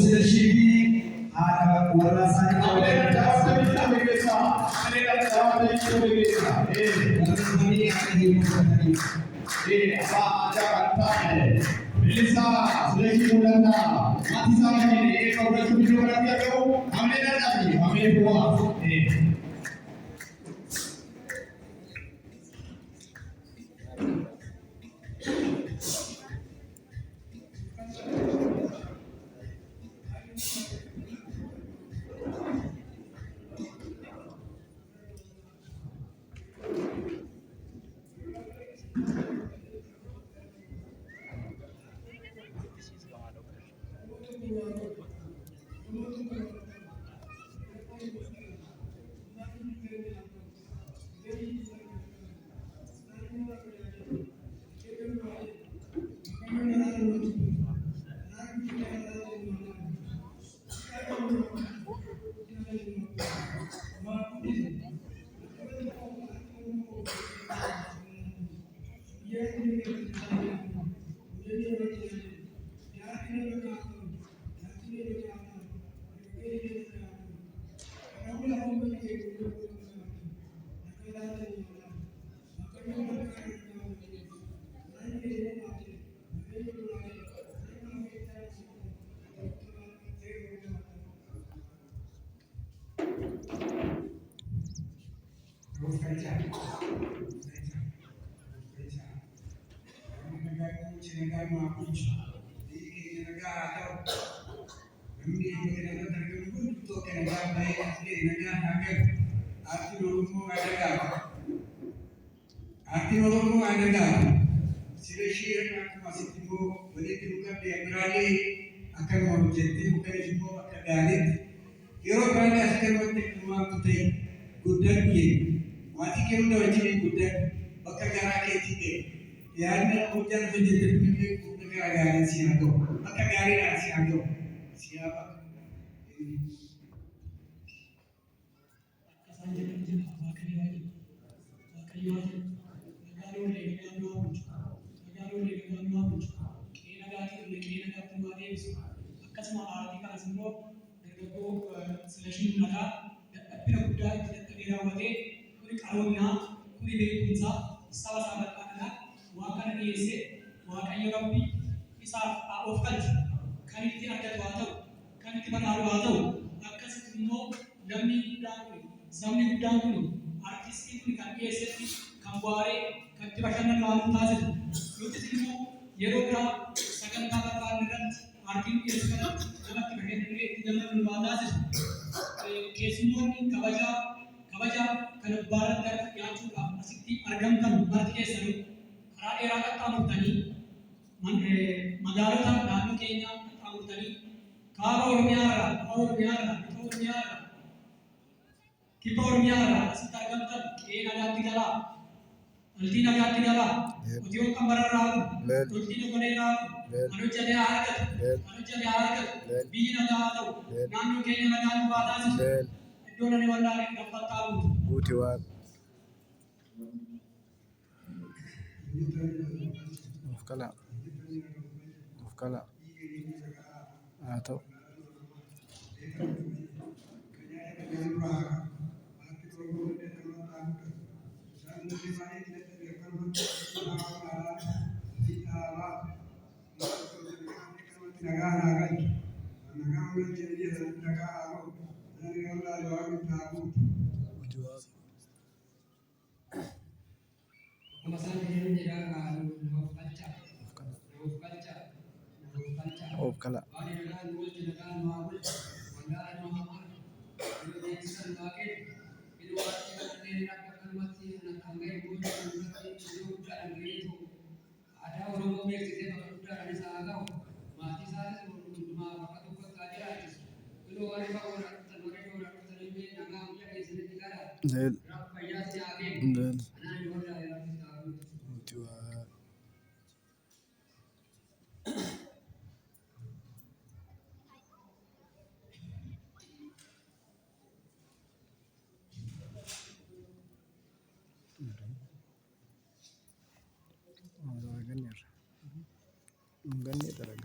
ስለዚህ ወራሳን Arti Oromoo adalah siree akkuma asitti immoo walitti nu qabdee biraalee akkanuma hojjettee bukkee immoo akka gaariitti yeroo baay'ee as kanatti uumamu ta'e guddatu jedhu waatii kennu wajjin guddatu bakka garaa keetii ta'e yaadni hojjaan hojjette billee bakka garaa gaarii si haa ta'u bakka gaariidhaan si haa ta'u si haa bakka. Akkasuma aatii kanas immoo dargaggoo Silashii Nagaa dadhabbina guddaa itti dadhabee raawwatee kuni qaroominaa kuni beekumsaa saba isaa bal'aadhaa waan kana dhiyeessee Waaqayyo Rabbi isaaf of galchu kan itti argatu haa ta'u kan itti badhaadhu haa ta'u akkasitti immoo namni guddaan kun sabni guddaan kun artistiin kun kan dhiyeessetti kan bu'aaree kan itti bashannanu waan taasisu nutis immoo yeroo biraa sagantaa barbaadne irratti artiin dhiyeessu kanatti namatti bashannanee itti gammadu waan taasisu keessummoonni kabajaa kana gubbaarratti akka dhiyaachuudhaaf asitti argamtan marti keessanii karaa dheeraa qaxxaamurtanii magaalota naannoo keenyaa qaxxaamurtanii kaaba Oromiyaa irraa kibba Oromiyaa irraa asitti argamtan qe'ee nagaatti galaa Altii nagaatti galaa qotiyoon kan bararraa toltiin ogolee raamu kan hojjetee haa argatu biyyi nagaa haa ta'u naannoo keenya nagaa nu haa taasisu iddoo namni wallaalee dhaffattaa guuti waan of kala haa ta'u of kala Del ganni